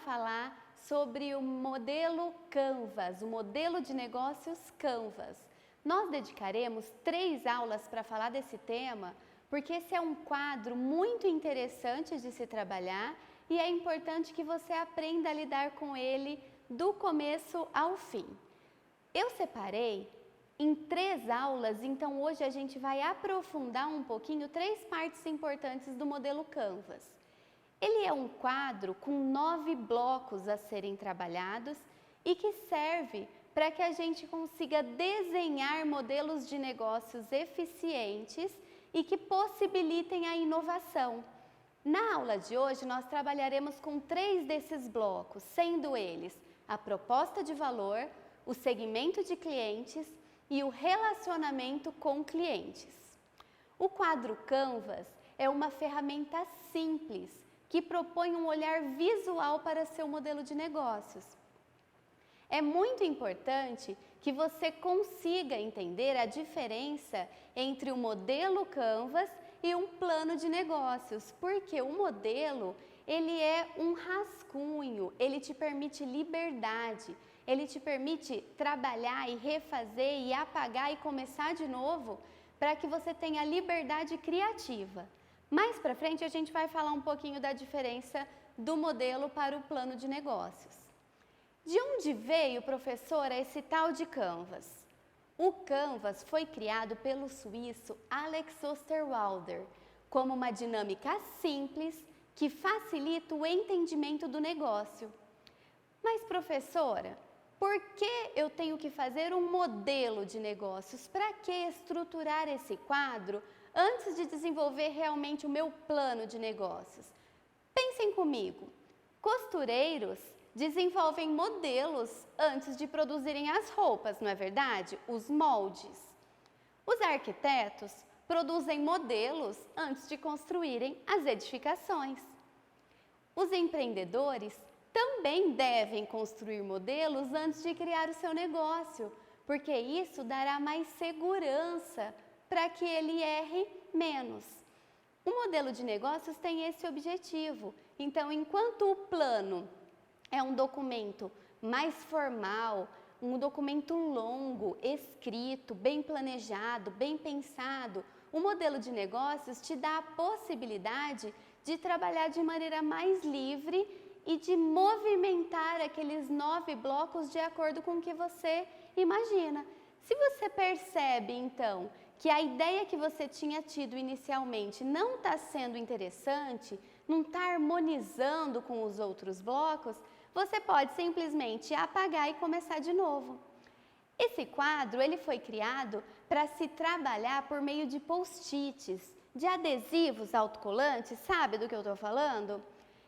falar sobre o modelo Canvas, o modelo de negócios Canvas. Nós dedicaremos 3 aulas para falar desse tema, porque esse é um quadro muito interessante de se trabalhar e é importante que você aprenda a lidar com ele do começo ao fim. Eu separei em 3 aulas, então hoje a gente vai aprofundar um pouquinho 3 partes importantes do modelo Canvas. Ele é um quadro com 9 blocos a serem trabalhados e que serve para que a gente consiga desenhar modelos de negócios eficientes e que possibilitem a inovação. Na aula de hoje, nós trabalharemos com 3 desses blocos, sendo eles a proposta de valor, o segmento de clientes e o relacionamento com clientes. O quadro Canvas é uma ferramenta simples que propõe um olhar visual para seu modelo de negócios. É muito importante que você consiga entender a diferença entre o modelo Canvas e um plano de negócios, porque o modelo, ele é um rascunho, ele te permite liberdade, ele te permite trabalhar e refazer e apagar e começar de novo para que você tenha liberdade criativa. Mais para frente a gente vai falar um pouquinho da diferença do modelo para o plano de negócios. De onde veio, professora, esse tal de Canvas? O Canvas foi criado pelo suíço Alex Osterwalder como uma dinâmica simples que facilita o entendimento do negócio. Mas, professora, por que eu tenho que fazer um modelo de negócios? Para que estruturar esse quadro antes de desenvolver realmente o meu plano de negócios? Pensem comigo, costureiros desenvolvem modelos antes de produzirem as roupas, não é verdade? Os moldes. Os arquitetos produzem modelos antes de construírem as edificações. Os empreendedores também devem construir modelos antes de criar o seu negócio, porque isso dará mais segurança para que ele erre menos. O modelo de negócios tem esse objetivo. Então, enquanto o plano é um documento mais formal, um documento longo, escrito, bem planejado, bem pensado, o modelo de negócios te dá a possibilidade de trabalhar de maneira mais livre e de movimentar aqueles 9 blocos de acordo com o que você imagina. Se você percebe, então, que a ideia que você tinha tido inicialmente não está sendo interessante, não está harmonizando com os outros blocos, você pode simplesmente apagar e começar de novo. Esse quadro ele foi criado para se trabalhar por meio de post-its, de adesivos autocolantes, sabe do que eu estou falando?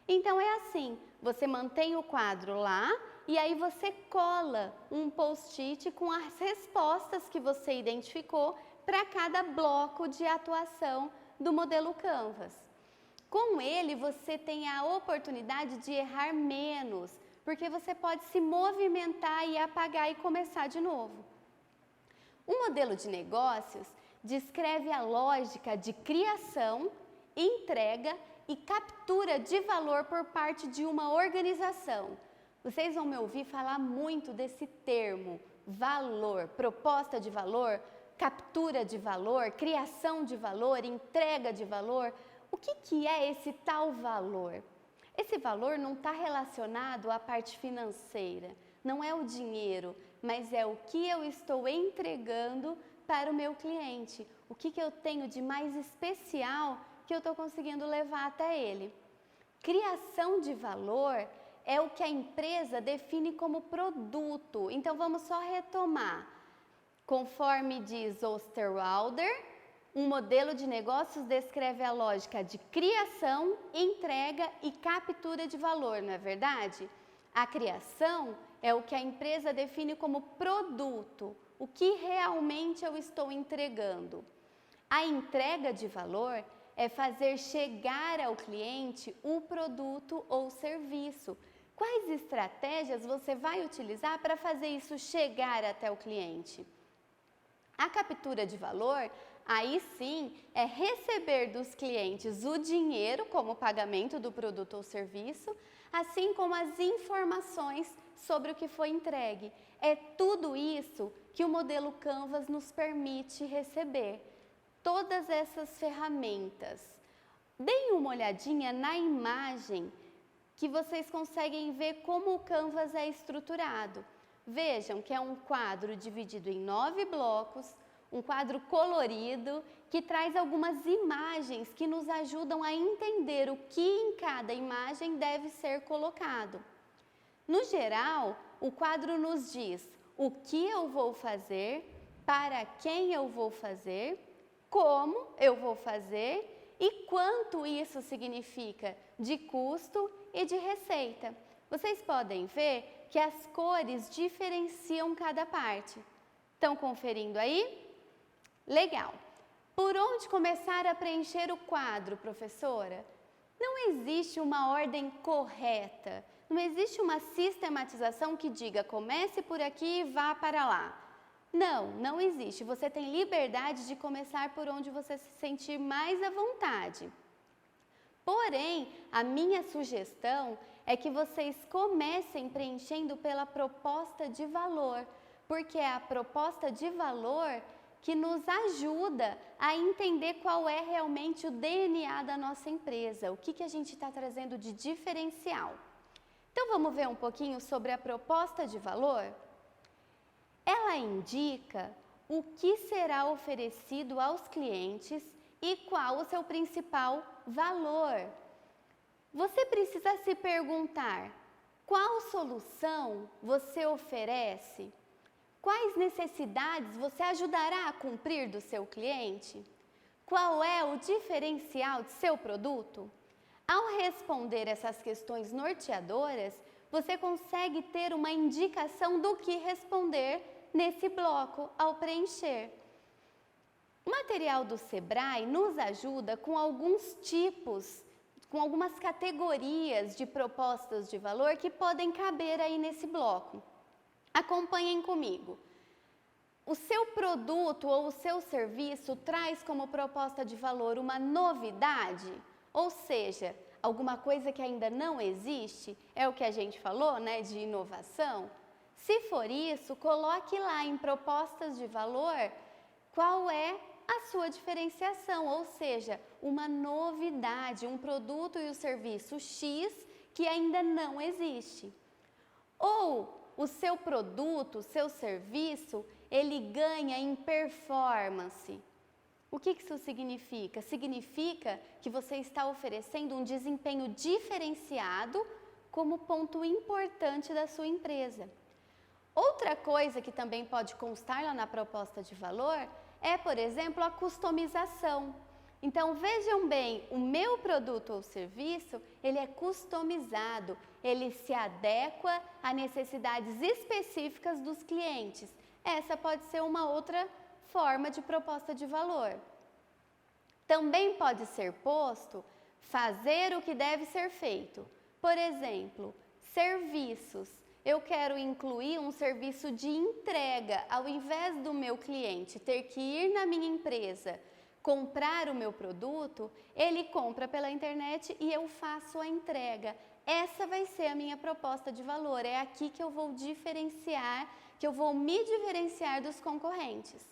Então é assim, você mantém o quadro lá e aí você cola um post-it com as respostas que você identificou para cada bloco de atuação do modelo Canvas. Com ele você tem a oportunidade de errar menos, porque você pode se movimentar e apagar e começar de novo. O modelo de negócios descreve a lógica de criação, entrega e captura de valor por parte de uma organização. Vocês vão me ouvir falar muito desse termo, valor, proposta de valor, captura de valor, criação de valor, entrega de valor. O que é esse tal valor? Esse valor não está relacionado à parte financeira, não é o dinheiro, mas é o que eu estou entregando para o meu cliente, o que eu tenho de mais especial que eu estou conseguindo levar até ele. Criação de valor é o que a empresa define como produto. Então vamos só retomar. Conforme diz Osterwalder, um modelo de negócios descreve a lógica de criação, entrega e captura de valor, não é verdade? A criação é o que a empresa define como produto, o que realmente eu estou entregando. A entrega de valor é fazer chegar ao cliente o produto ou serviço. Quais estratégias você vai utilizar para fazer isso chegar até o cliente? A captura de valor, aí sim, é receber dos clientes o dinheiro como pagamento do produto ou serviço, assim como as informações sobre o que foi entregue. É tudo isso que o modelo Canvas nos permite receber. Todas essas ferramentas. Deem uma olhadinha na imagem que vocês conseguem ver como o Canvas é estruturado. Vejam que é um quadro dividido em 9 blocos, um quadro colorido, que traz algumas imagens que nos ajudam a entender o que em cada imagem deve ser colocado. No geral, o quadro nos diz o que eu vou fazer, para quem eu vou fazer, como eu vou fazer e quanto isso significa de custo e de receita. Vocês podem ver que as cores diferenciam cada parte. Estão conferindo aí? Legal! Por onde começar a preencher o quadro, professora? Não existe uma ordem correta, não existe uma sistematização que diga comece por aqui e vá para lá. Não existe. Você tem liberdade de começar por onde você se sentir mais à vontade. Porém, a minha sugestão é que vocês comecem preenchendo pela proposta de valor, porque é a proposta de valor que nos ajuda a entender qual é realmente o DNA da nossa empresa, o que a gente está trazendo de diferencial. Então, vamos ver um pouquinho sobre a proposta de valor? Ela indica o que será oferecido aos clientes e qual o seu principal valor. Você precisa se perguntar: qual solução você oferece? Quais necessidades você ajudará a cumprir do seu cliente? Qual é o diferencial de seu produto? Ao responder essas questões norteadoras, você consegue ter uma indicação do que responder nesse bloco ao preencher. O material do Sebrae nos ajuda com alguns tipos, com algumas categorias de propostas de valor que podem caber aí nesse bloco. Acompanhem comigo. O seu produto ou o seu serviço traz como proposta de valor uma novidade? Ou seja, alguma coisa que ainda não existe? É o que a gente falou, né, de inovação? Se for isso, coloque lá em propostas de valor qual é a sua diferenciação, ou seja, uma novidade, um produto e o serviço X que ainda não existe. Ou o seu produto, o seu serviço, ele ganha em performance. O que isso significa? Significa que você está oferecendo um desempenho diferenciado como ponto importante da sua empresa. Outra coisa que também pode constar lá na proposta de valor é, por exemplo, a customização. Então, vejam bem, o meu produto ou serviço, ele é customizado, ele se adequa a necessidades específicas dos clientes. Essa pode ser uma outra forma de proposta de valor. Também pode ser posto fazer o que deve ser feito. Por exemplo, serviços. Eu quero incluir um serviço de entrega, ao invés do meu cliente ter que ir na minha empresa, comprar o meu produto, ele compra pela internet e eu faço a entrega. Essa vai ser a minha proposta de valor, é aqui que eu vou diferenciar, que eu vou me diferenciar dos concorrentes.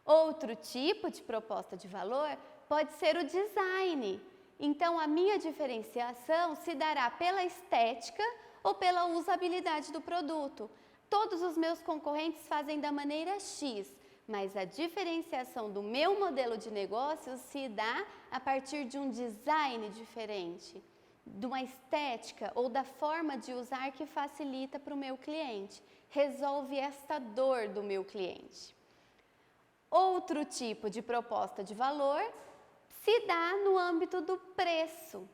Outro tipo de proposta de valor pode ser o design. Então, a minha diferenciação se dará pela estética ou pela usabilidade do produto. Todos os meus concorrentes fazem da maneira X, mas a diferenciação do meu modelo de negócio se dá a partir de um design diferente, de uma estética ou da forma de usar que facilita para o meu cliente, resolve esta dor do meu cliente. Outro tipo de proposta de valor se dá no âmbito do preço.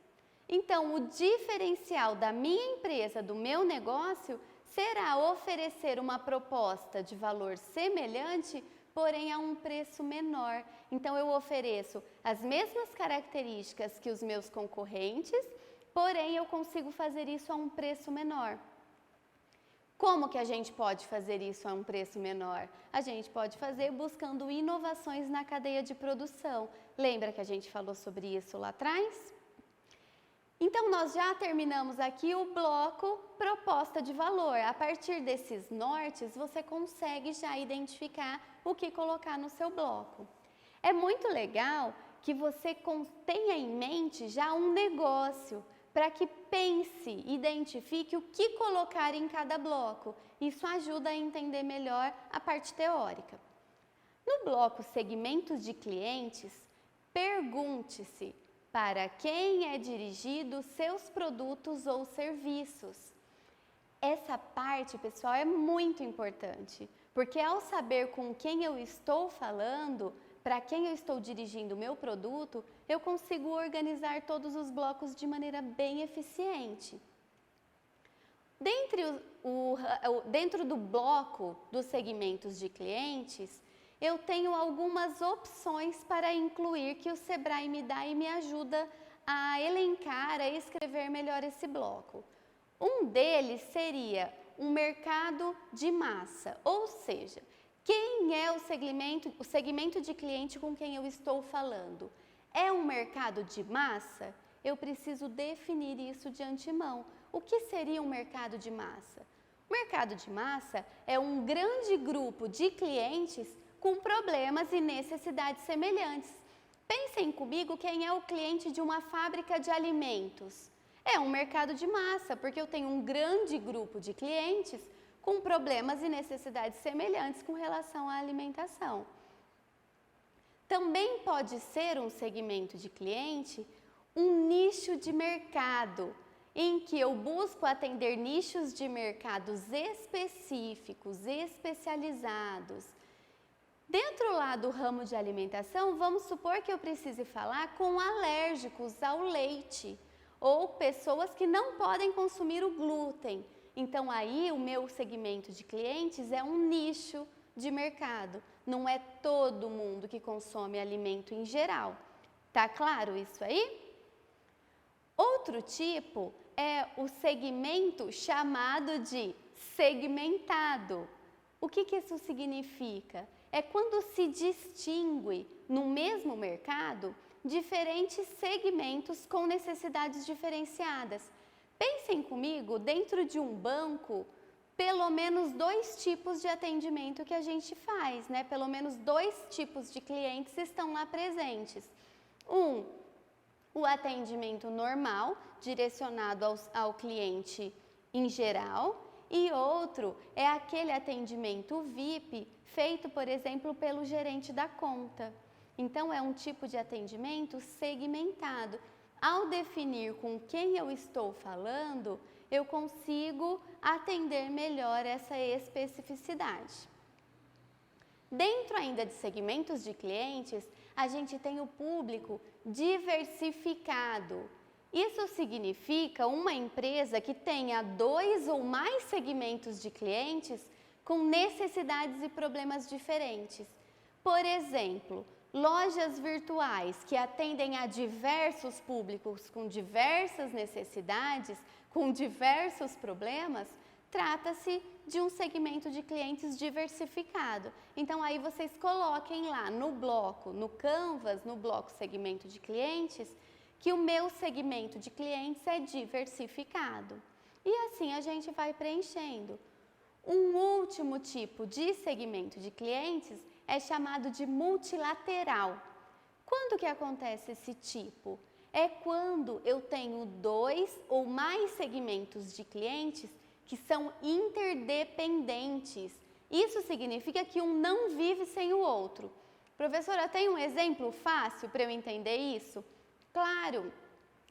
Então, o diferencial da minha empresa, do meu negócio, será oferecer uma proposta de valor semelhante, porém a um preço menor. Então, eu ofereço as mesmas características que os meus concorrentes, porém eu consigo fazer isso a um preço menor. Como que a gente pode fazer isso a um preço menor? A gente pode fazer buscando inovações na cadeia de produção. Lembra que a gente falou sobre isso lá atrás? Então, nós já terminamos aqui o bloco proposta de valor. A partir desses nortes, você consegue já identificar o que colocar no seu bloco. É muito legal que você tenha em mente já um negócio, para que pense, identifique o que colocar em cada bloco. Isso ajuda a entender melhor a parte teórica. No bloco segmentos de clientes, pergunte-se para quem é dirigido seus produtos ou serviços. Essa parte, pessoal, é muito importante, porque ao saber com quem eu estou falando, para quem eu estou dirigindo o meu produto, eu consigo organizar todos os blocos de maneira bem eficiente. Dentro do bloco dos segmentos de clientes, eu tenho algumas opções para incluir que o Sebrae me dá e me ajuda a elencar, a escrever melhor esse bloco. Um deles seria um mercado de massa, ou seja, quem é o segmento de cliente com quem eu estou falando? É um mercado de massa? Eu preciso definir isso de antemão. O que seria um mercado de massa? O mercado de massa é um grande grupo de clientes com problemas e necessidades semelhantes. Pensem comigo quem é o cliente de uma fábrica de alimentos. É um mercado de massa, porque eu tenho um grande grupo de clientes com problemas e necessidades semelhantes com relação à alimentação. Também pode ser um segmento de cliente, um nicho de mercado, em que eu busco atender nichos de mercados específicos, especializados. Dentro lá do ramo de alimentação, vamos supor que eu precise falar com alérgicos ao leite ou pessoas que não podem consumir o glúten. Então, aí o meu segmento de clientes é um nicho de mercado. Não é todo mundo que consome alimento em geral. Tá claro isso aí? Outro tipo é o segmento chamado de segmentado. O que isso significa? É quando se distingue no mesmo mercado diferentes segmentos com necessidades diferenciadas. Pensem comigo, dentro de um banco, pelo menos 2 tipos de atendimento que a gente faz, né? Pelo menos 2 tipos de clientes estão lá presentes. O atendimento normal, direcionado ao cliente em geral, e outro é aquele atendimento VIP, feito, por exemplo, pelo gerente da conta. Então, é um tipo de atendimento segmentado. Ao definir com quem eu estou falando, eu consigo atender melhor essa especificidade. Dentro ainda de segmentos de clientes, a gente tem o público diversificado. Isso significa uma empresa que tenha 2 ou mais segmentos de clientes com necessidades e problemas diferentes. Por exemplo, lojas virtuais que atendem a diversos públicos com diversas necessidades, com diversos problemas, trata-se de um segmento de clientes diversificado. Então, aí vocês coloquem lá no bloco, no Canvas, no bloco segmento de clientes, que o meu segmento de clientes é diversificado. E assim a gente vai preenchendo. Um último tipo de segmento de clientes é chamado de multilateral. Quando que acontece esse tipo? É quando eu tenho 2 ou mais segmentos de clientes que são interdependentes. Isso significa que um não vive sem o outro. Professora, tem um exemplo fácil para eu entender isso? Claro,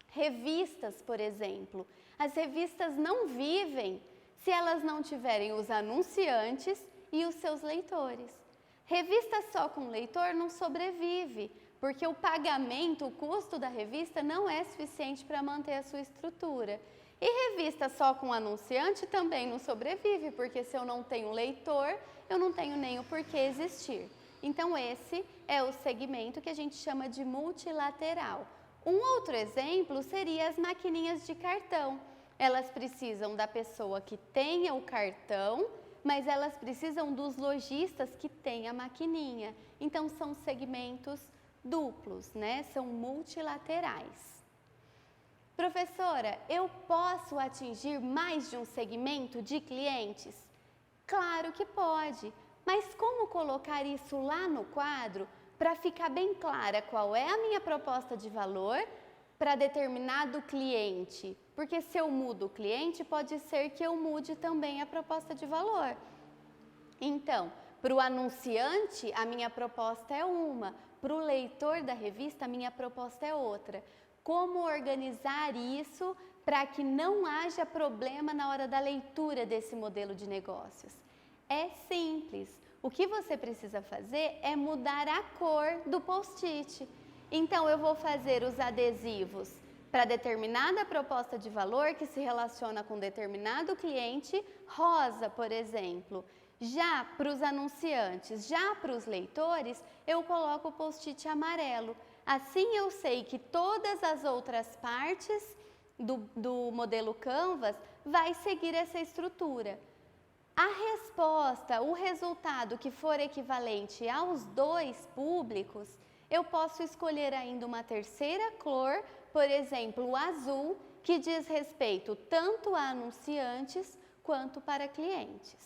revistas, por exemplo. As revistas não vivem se elas não tiverem os anunciantes e os seus leitores. Revista só com leitor não sobrevive, porque o pagamento, o custo da revista não é suficiente para manter a sua estrutura. E revista só com anunciante também não sobrevive, porque se eu não tenho leitor, eu não tenho nem o porquê existir. Então, esse é o segmento que a gente chama de multilateral. Um outro exemplo seria as maquininhas de cartão. Elas precisam da pessoa que tenha o cartão, mas elas precisam dos lojistas que têm a maquininha. Então, são segmentos duplos, né? São multilaterais. Professora, eu posso atingir mais de um segmento de clientes? Claro que pode, mas como colocar isso lá no quadro para ficar bem clara qual é a minha proposta de valor para determinado cliente? Porque se eu mudo o cliente, pode ser que eu mude também a proposta de valor. Então, para o anunciante, a minha proposta é uma, para o leitor da revista, a minha proposta é outra. Como organizar isso para que não haja problema na hora da leitura desse modelo de negócios? É simples. O que você precisa fazer é mudar a cor do post-it. Então, eu vou fazer os adesivos para determinada proposta de valor que se relaciona com determinado cliente, rosa, por exemplo. Já para os anunciantes, já para os leitores, eu coloco o post-it amarelo. Assim eu sei que todas as outras partes do modelo Canvas vai seguir essa estrutura. A resposta, o resultado que for equivalente aos dois públicos, eu posso escolher ainda uma terceira cor, por exemplo, o azul, que diz respeito tanto a anunciantes quanto para clientes,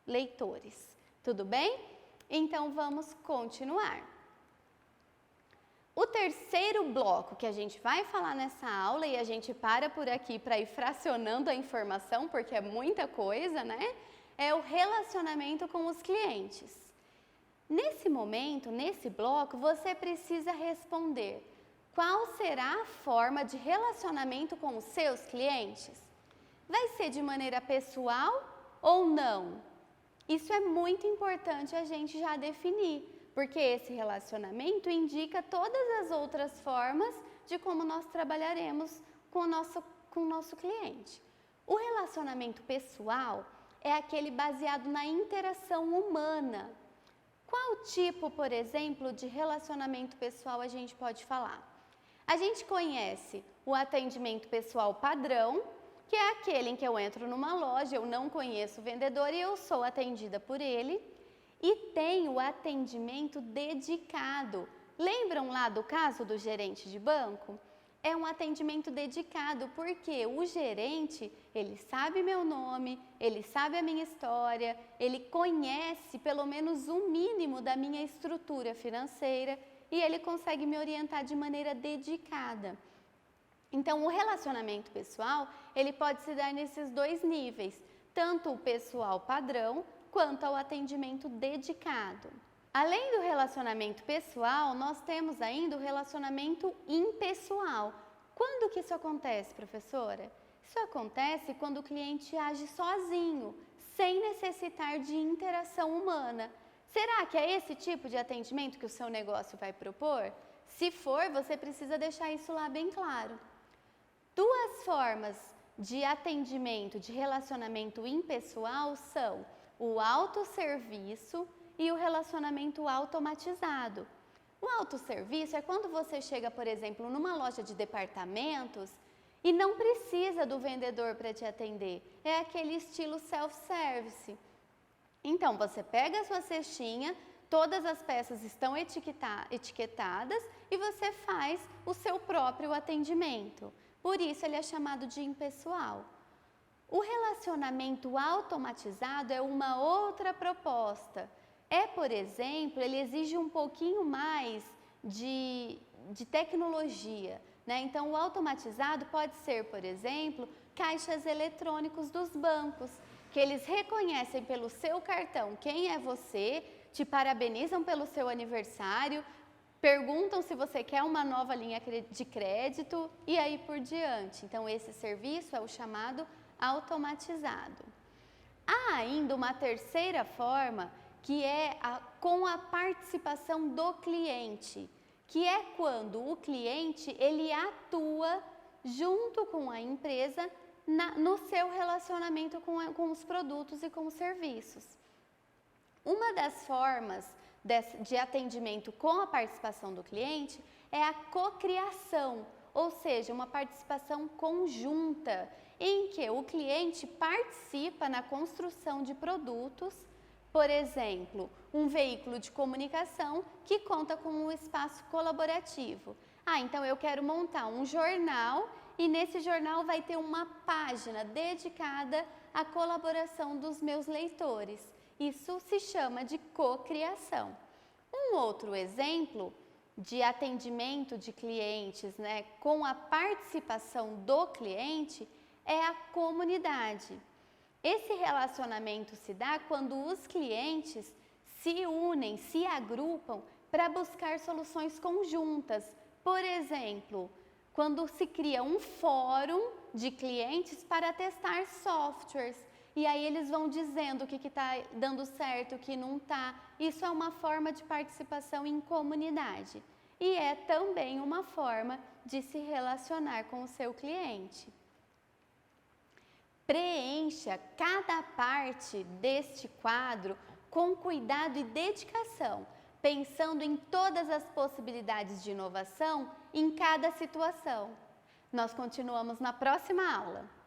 leitores. Tudo bem? Então vamos continuar. O terceiro bloco que a gente vai falar nessa aula, e a gente para por aqui para ir fracionando a informação, porque é muita coisa, né? É o relacionamento com os clientes. Nesse momento, nesse bloco, você precisa responder qual será a forma de relacionamento com os seus clientes. Vai ser de maneira pessoal ou não? Isso é muito importante a gente já definir, porque esse relacionamento indica todas as outras formas de como nós trabalharemos com o nosso cliente. O relacionamento pessoal é aquele baseado na interação humana. Qual tipo, por exemplo, de relacionamento pessoal a gente pode falar? A gente conhece o atendimento pessoal padrão, que é aquele em que eu entro numa loja, eu não conheço o vendedor e eu sou atendida por ele. E tem o atendimento dedicado. Lembram lá do caso do gerente de banco? É um atendimento dedicado, porque o gerente, ele sabe meu nome, ele sabe a minha história, ele conhece pelo menos o mínimo da minha estrutura financeira e ele consegue me orientar de maneira dedicada. Então, o relacionamento pessoal, ele pode se dar nesses dois níveis, tanto o pessoal padrão, quanto ao atendimento dedicado. Além do relacionamento pessoal, nós temos ainda o relacionamento impessoal. Quando que isso acontece, professora? Isso acontece quando o cliente age sozinho, sem necessitar de interação humana. Será que é esse tipo de atendimento que o seu negócio vai propor? Se for, você precisa deixar isso lá bem claro. Duas formas de atendimento, de relacionamento impessoal são o autosserviço e o relacionamento automatizado. O autosserviço é quando você chega, por exemplo, numa loja de departamentos e não precisa do vendedor para te atender. É aquele estilo self-service. Então, você pega a sua cestinha, todas as peças estão etiquetadas e você faz o seu próprio atendimento. Por isso, ele é chamado de impessoal. O relacionamento automatizado é uma outra proposta. Por exemplo, ele exige um pouquinho mais de tecnologia, né? Então, o automatizado pode ser, por exemplo, caixas eletrônicos dos bancos, que eles reconhecem pelo seu cartão quem é você, te parabenizam pelo seu aniversário, perguntam se você quer uma nova linha de crédito e aí por diante. Então, esse serviço é o chamado automatizado. Há ainda uma terceira forma, que é com a participação do cliente, que é quando o cliente ele atua junto com a empresa no seu relacionamento com os produtos e com os serviços. Uma das formas de atendimento com a participação do cliente é a cocriação, ou seja, uma participação conjunta, em que o cliente participa na construção de produtos, por exemplo, um veículo de comunicação que conta com um espaço colaborativo. Então eu quero montar um jornal e nesse jornal vai ter uma página dedicada à colaboração dos meus leitores. Isso se chama de cocriação. Um outro exemplo de atendimento de clientes, né, com a participação do cliente é a comunidade. Esse relacionamento se dá quando os clientes se unem, se agrupam para buscar soluções conjuntas. Por exemplo, quando se cria um fórum de clientes para testar softwares. E aí eles vão dizendo o que está dando certo, o que não está. Isso é uma forma de participação em comunidade. E é também uma forma de se relacionar com o seu cliente. Preencha cada parte deste quadro com cuidado e dedicação, pensando em todas as possibilidades de inovação em cada situação. Nós continuamos na próxima aula.